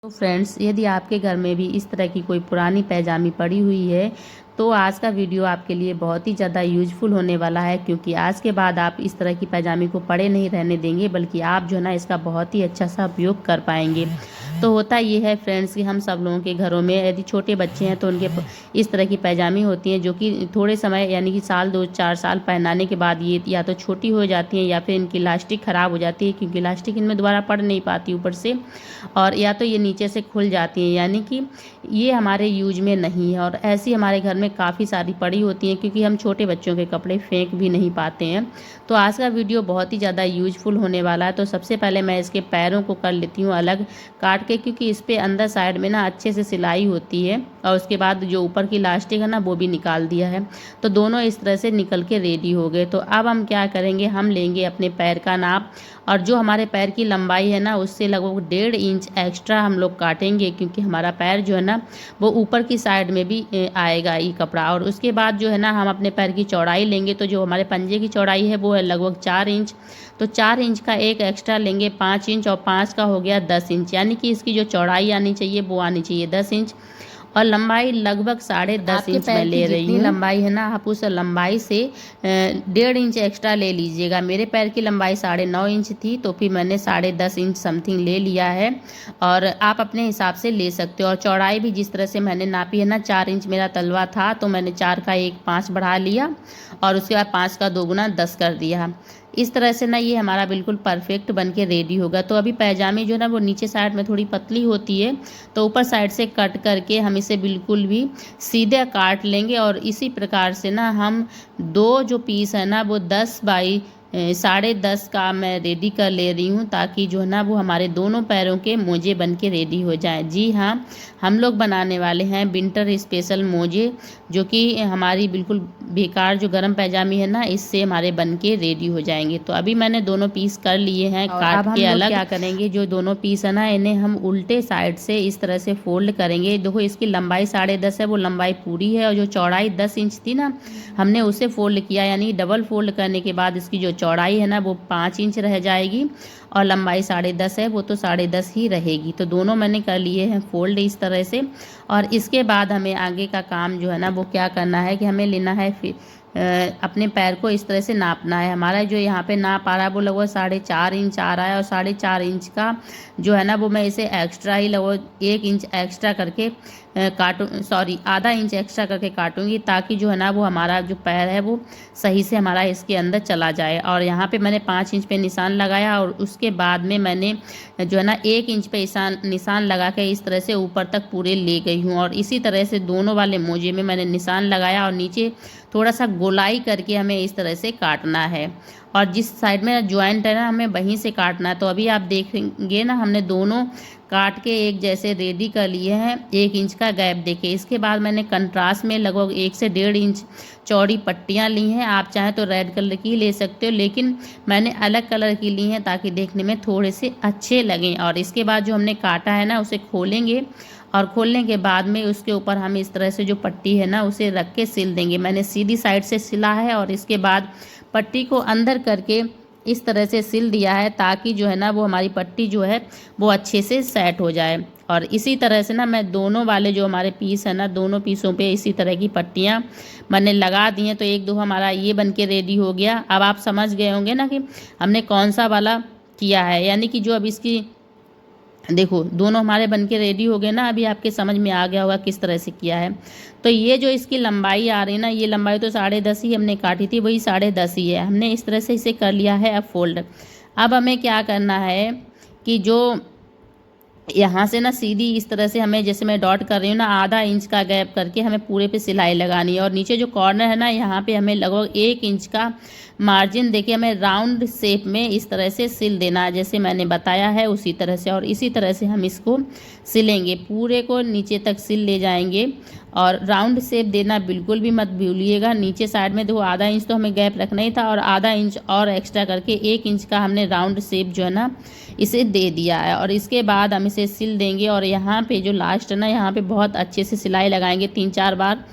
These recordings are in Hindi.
तो फ्रेंड्स, यदि आपके घर में भी इस तरह की कोई पुरानी पैजामी पड़ी हुई है तो आज का वीडियो आपके लिए बहुत ही ज़्यादा यूजफुल होने वाला है, क्योंकि आज के बाद आप इस तरह की पैजामी को पड़े नहीं रहने देंगे, बल्कि आप जो है ना इसका बहुत ही अच्छा सा उपयोग कर पाएंगे। तो होता ये है फ्रेंड्स कि हम सब लोगों के घरों में यदि छोटे बच्चे हैं तो उनके इस तरह की पैजामी होती हैं, जो कि थोड़े समय यानी कि साल 2-4 साल पहनाने के बाद ये या तो छोटी हो जाती हैं या फिर इनकी इलास्टिक ख़राब हो जाती है, क्योंकि इलास्टिक इनमें दोबारा पड़ नहीं पाती ऊपर से, और या तो ये नीचे से खुल जाती हैं, यानी कि ये हमारे यूज में नहीं है। और ऐसी हमारे घर में काफ़ी सारी पड़ी होती हैं, क्योंकि हम छोटे बच्चों के कपड़े फेंक भी नहीं पाते हैं। तो आज का वीडियो बहुत ही ज़्यादा यूजफुल होने वाला है। तो सबसे पहले मैं इसके पैरों को कर लेती हूँ अलग काट के, क्योंकि इस पे अंदर साइड में ना अच्छे से सिलाई होती है, और उसके बाद जो ऊपर की इलास्टिक है ना वो भी निकाल दिया है। तो दोनों इस तरह से निकल के रेडी हो गए। तो अब हम क्या करेंगे, हम लेंगे अपने पैर का नाप, और जो हमारे पैर की लंबाई है ना उससे लगभग 1.5 इंच एक्स्ट्रा हम लोग काटेंगे, क्योंकि हमारा पैर जो है ना वो ऊपर की साइड में भी आएगा ये कपड़ा। और उसके बाद जो है ना हम अपने पैर की चौड़ाई लेंगे, तो जो हमारे पंजे की चौड़ाई है वो है लगभग 4 इंच। तो 4 इंच का एक एक्स्ट्रा लेंगे 5 इंच, और 5 का हो गया 10 इंच, यानी कि इसकी जो चौड़ाई आनी चाहिए वो आनी चाहिए 10 इंच, और लंबाई लगभग 10.5 इंच मैं ले रही हूँ। लंबाई है ना आप उस लंबाई से 1.5 इंच एक्स्ट्रा ले लीजिएगा। मेरे पैर की लंबाई 9.5 इंच थी, तो फिर मैंने 10.5 इंच समथिंग ले लिया है, और आप अपने हिसाब से ले सकते हो। और चौड़ाई भी जिस तरह से मैंने नापी है ना, 4 इंच मेरा तलवा था, तो मैंने 4 का 1 5 बढ़ा लिया, और उसके बाद 5 का 2 गुना 10 कर दिया। इस तरह से ना ये हमारा बिल्कुल परफेक्ट बन के रेडी होगा। तो अभी पैजामी जो है ना वो नीचे साइड में थोड़ी पतली होती है, तो ऊपर साइड से कट करके हम इसे बिल्कुल भी सीधे काट लेंगे। और इसी प्रकार से ना हम दो जो पीस है ना वो 10 बाई 10.5 का मैं रेडी कर ले रही हूँ, ताकि जो है ना वो हमारे दोनों पैरों के मोजे बन के रेडी हो जाए। जी हाँ, हम लोग बनाने वाले हैं विंटर स्पेशल मोजे, जो कि हमारी बिल्कुल बेकार जो गरम पैजामी है ना इससे हमारे बन के रेडी हो जाएंगे। तो अभी मैंने दोनों पीस कर लिए हैं काट के अलग। क्या करेंगे, जो दोनों पीस है ना इन्हें हम उल्टे साइड से इस तरह से फोल्ड करेंगे। देखो इसकी लंबाई 10.5 है, वो लंबाई पूरी है, और जो चौड़ाई 10 इंच थी ना हमने उसे फोल्ड किया, यानी डबल फोल्ड करने के बाद इसकी जो चौड़ाई है ना वो 5 इंच रह जाएगी, और लंबाई 10.5 है वो तो 10.5 ही रहेगी। तो दोनों मैंने कर लिए हैं फोल्ड इस तरह से। और इसके बाद हमें आगे का काम जो है ना वो क्या करना है कि हमें लेना है अपने पैर को इस तरह से नापना है। हमारा जो यहाँ पे नाप आ रहा है वो लगभग 4.5 इंच आ रहा है, और 4.5 इंच का जो है ना वो मैं इसे एक्स्ट्रा ही लगभग 1 इंच एक्स्ट्रा करके आधा इंच एक्स्ट्रा करके काटूंगी, ताकि जो है ना वो हमारा जो पैर है वो सही से हमारा इसके अंदर चला जाए। और यहाँ पे मैंने 5 इंच पे निशान लगाया, और उसके बाद में मैंने जो है ना 1 इंच पे निशान लगा के इस तरह से ऊपर तक पूरे ले गई हूँ। और इसी तरह से दोनों वाले मोजे में मैंने निशान लगाया, और नीचे थोड़ा सा गोलाई करके हमें इस तरह से काटना है, और जिस साइड में ज्वाइंट है ना हमें वहीं से काटना है। तो अभी आप देखेंगे ना हमने दोनों काट के एक जैसे रेडी कर लिए हैं, 1 इंच का गैप देके। इसके बाद मैंने कंट्रास्ट में लगभग 1 से 1.5 इंच चौड़ी पट्टियाँ ली हैं। आप चाहें तो रेड कलर की ले सकते हो, लेकिन मैंने अलग कलर की ली हैं ताकि देखने में थोड़े से अच्छे लगें। और इसके बाद जो हमने काटा है ना उसे खोलेंगे, और खोलने के बाद में उसके ऊपर हम इस तरह से जो पट्टी है ना उसे रख के सिल देंगे। मैंने सीधी साइड से सिला है, और इसके बाद पट्टी को अंदर करके इस तरह से सिल दिया है, ताकि जो है ना वो हमारी पट्टी जो है वो अच्छे से सेट हो जाए। और इसी तरह से ना मैं दोनों वाले जो हमारे पीस है ना दोनों पीसों पे इसी तरह की पट्टियाँ मैंने लगा दी हैं। तो 1-2 हमारा ये बन के रेडी हो गया। अब आप समझ गए होंगे ना कि हमने कौन सा वाला किया है, यानी कि जो अब इसकी देखो दोनों हमारे बनके रेडी हो गए ना। अभी आपके समझ में आ गया होगा किस तरह से किया है। तो ये जो इसकी लंबाई आ रही है ना, ये लंबाई तो 10.5 ही हमने काटी थी, वही 10.5 ही है। हमने इस तरह से इसे कर लिया है अब फोल्ड। अब हमें क्या करना है कि जो यहाँ से ना सीधी इस तरह से हमें, जैसे मैं डॉट कर रही हूँ ना, आधा इंच का गैप करके हमें पूरे पे सिलाई लगानी है। और नीचे जो कॉर्नर है ना यहाँ पे हमें लगभग 1 इंच का मार्जिन देखिए हमें राउंड शेप में इस तरह से सिल देना है, जैसे मैंने बताया है उसी तरह से। और इसी तरह से हम इसको सिलेंगे, पूरे को नीचे तक सिल ले जाएंगे। और राउंड शेप देना बिल्कुल भी मत भूलिएगा। नीचे साइड में देखो आधा इंच तो हमें गैप रखना ही था, और आधा इंच और एक्स्ट्रा करके 1 इंच का हमने राउंड शेप जो है ना इसे दे दिया है। और इसके बाद हम इसे सिल देंगे, और यहाँ पे जो लास्ट है ना यहाँ पे बहुत अच्छे से सिलाई लगाएंगे 3-4 बार,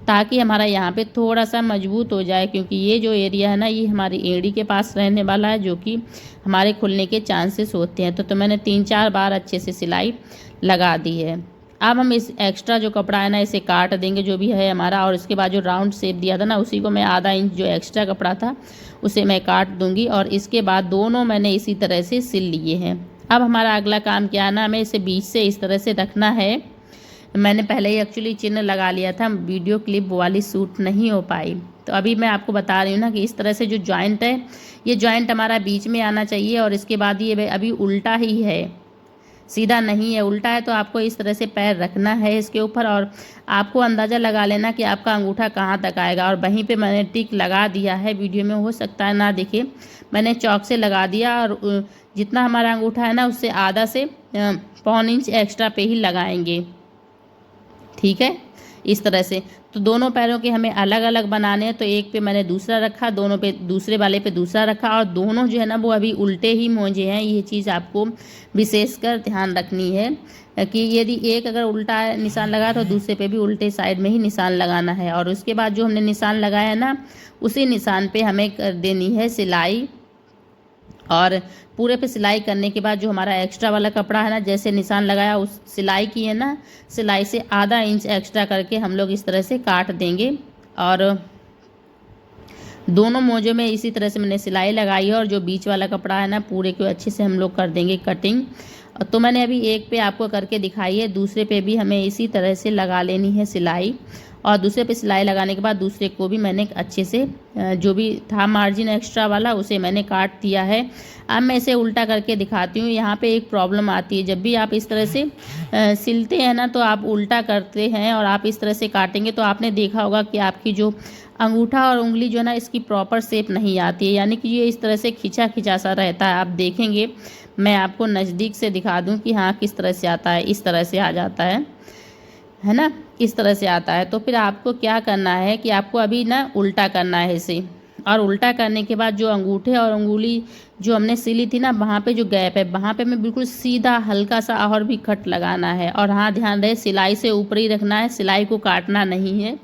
ताकि हमारा यहाँ पे थोड़ा सा मजबूत हो जाए, क्योंकि ये जो एरिया है ना ये हमारी एड़ी के पास रहने वाला है, जो कि हमारे खुलने के चांसेस होते हैं। तो मैंने 3-4 बार अच्छे से सिलाई लगा दी है। अब हम इस एक्स्ट्रा जो कपड़ा है ना इसे काट देंगे जो भी है हमारा, और इसके बाद जो राउंड शेप दिया था ना उसी को मैं आधा इंच जो एक्स्ट्रा कपड़ा था उसे मैं काट दूंगी, और इसके बाद दोनों मैंने इसी तरह से सिल लिए हैं। अब हमारा अगला काम क्या है ना, हमें इसे बीच से इस तरह से रखना है। मैंने पहले ही एक्चुअली चिन्ह लगा लिया था, वीडियो क्लिप वाली शूट नहीं हो पाई, तो अभी मैं आपको बता रही हूँ ना कि इस तरह से जो जॉइंट है ये जॉइंट हमारा बीच में आना चाहिए, और इसके बाद ये अभी उल्टा ही है, सीधा नहीं है, उल्टा है। तो आपको इस तरह से पैर रखना है इसके ऊपर, और आपको अंदाज़ा लगा लेना कि आपका अंगूठा कहाँ तक आएगा, और वहीं पे मैंने टिक लगा दिया है। वीडियो में हो सकता है ना दिखे, मैंने चौक से लगा दिया, और जितना हमारा अंगूठा है ना उससे आधा से 1.25 इंच एक्स्ट्रा पे ही लगाएंगे, ठीक है, इस तरह से। तो दोनों पैरों के हमें अलग अलग बनाने हैं, तो एक पे मैंने दूसरा रखा, दोनों पे दूसरे वाले पे दूसरा रखा, और दोनों जो है ना वो अभी उल्टे ही मोजे हैं। ये चीज़ आपको विशेषकर ध्यान रखनी है कि यदि एक अगर उल्टा निशान लगा तो दूसरे पे भी उल्टे साइड में ही निशान लगाना है। और उसके बाद जो हमने निशान लगाया है ना उसी निशान पे हमें कर देनी है सिलाई, और पूरे पे सिलाई करने के बाद जो हमारा एक्स्ट्रा वाला कपड़ा है ना जैसे निशान लगाया उस सिलाई की है ना, सिलाई से आधा इंच एक्स्ट्रा करके हम लोग इस तरह से काट देंगे। और दोनों मोजों में इसी तरह से मैंने सिलाई लगाई है, और जो बीच वाला कपड़ा है ना पूरे को अच्छे से हम लोग कर देंगे कटिंग। तो मैंने अभी एक पे आपको करके दिखाई है, दूसरे पे भी हमें इसी तरह से लगा लेनी है सिलाई, और दूसरे पे सिलाई लगाने के बाद दूसरे को भी मैंने अच्छे से जो भी था मार्जिन एक्स्ट्रा वाला उसे मैंने काट दिया है। अब मैं इसे उल्टा करके दिखाती हूँ। यहाँ पे एक प्रॉब्लम आती है, जब भी आप इस तरह से सिलते हैं ना तो आप उल्टा करते हैं और आप इस तरह से काटेंगे तो आपने देखा होगा कि आपकी जो अंगूठा और उंगली जो है ना इसकी प्रॉपर शेप नहीं आती है, यानी कि ये इस तरह से खिंचा खिंचा सा रहता है। आप देखेंगे, मैं आपको नज़दीक से दिखा दूँ कि हाँ किस तरह से आता है, इस तरह से आ जाता है ना, इस तरह से आता है। तो फिर आपको क्या करना है कि आपको अभी ना उल्टा करना है इसे, और उल्टा करने के बाद जो अंगूठे और उंगली जो हमने सिली थी ना वहाँ पे जो गैप है वहाँ पे मैं बिल्कुल सीधा हल्का सा और भी कट लगाना है। और हाँ ध्यान रहे सिलाई से ऊपर ही रखना है, सिलाई को काटना नहीं है,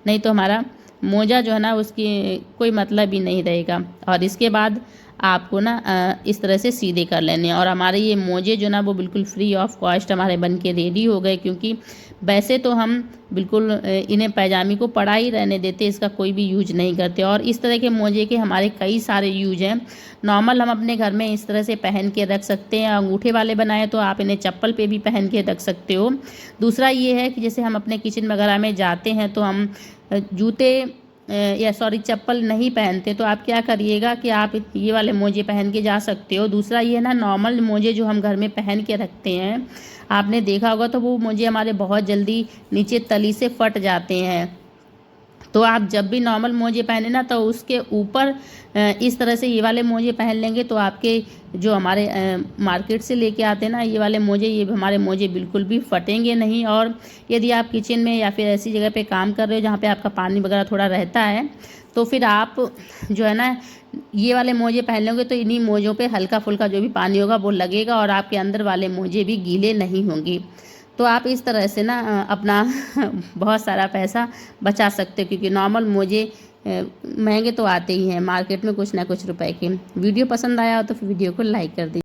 नहीं तो हमारा मोजा जो है ना उसकी कोई मतलब ही नहीं रहेगा। और इसके बाद आपको ना इस तरह से सीधे कर लेने हैं। और हमारे ये मोजे जो ना वो बिल्कुल फ्री ऑफ कॉस्ट हमारे बन के रेडी हो गए, क्योंकि वैसे तो हम बिल्कुल इन्हें पैजामी को पड़ा ही रहने देते, इसका कोई भी यूज नहीं करते। और इस तरह के मोजे के हमारे कई सारे यूज हैं। नॉर्मल हम अपने घर में इस तरह से पहन के रख सकते हैं, अंगूठे वाले बनाए तो आप इन्हें चप्पल पे भी पहन के रख सकते हो। दूसरा ये है कि जैसे हम अपने किचन वगैरह में जाते हैं तो हम जूते चप्पल नहीं पहनते, तो आप क्या करिएगा कि आप ये वाले मोजे पहन के जा सकते हो। दूसरा ये ना नॉर्मल मोजे जो हम घर में पहन के रखते हैं, आपने देखा होगा तो वो मोजे हमारे बहुत जल्दी नीचे तली से फट जाते हैं। तो आप जब भी नॉर्मल मोजे पहने ना तो उसके ऊपर इस तरह से ये वाले मोजे पहन लेंगे तो आपके जो हमारे मार्केट से लेके आते हैं ना ये वाले मोजे, ये हमारे मोजे बिल्कुल भी फटेंगे नहीं। और यदि आप किचन में या फिर ऐसी जगह पे काम कर रहे हो जहाँ पे आपका पानी वगैरह थोड़ा रहता है तो फिर आप जो है ना ये वाले मोजे पहन लोगे तो इन्हीं मोजों पे हल्का फुल्का जो भी पानी होगा वो लगेगा और आपके अंदर वाले मोजे भी गीले नहीं होंगे। तो आप इस तरह से ना अपना बहुत सारा पैसा बचा सकते हो, क्योंकि नॉर्मल मोजे महंगे तो आते ही हैं मार्केट में कुछ ना कुछ रुपए के। वीडियो पसंद आया हो तो फिर वीडियो को लाइक कर दीजिए।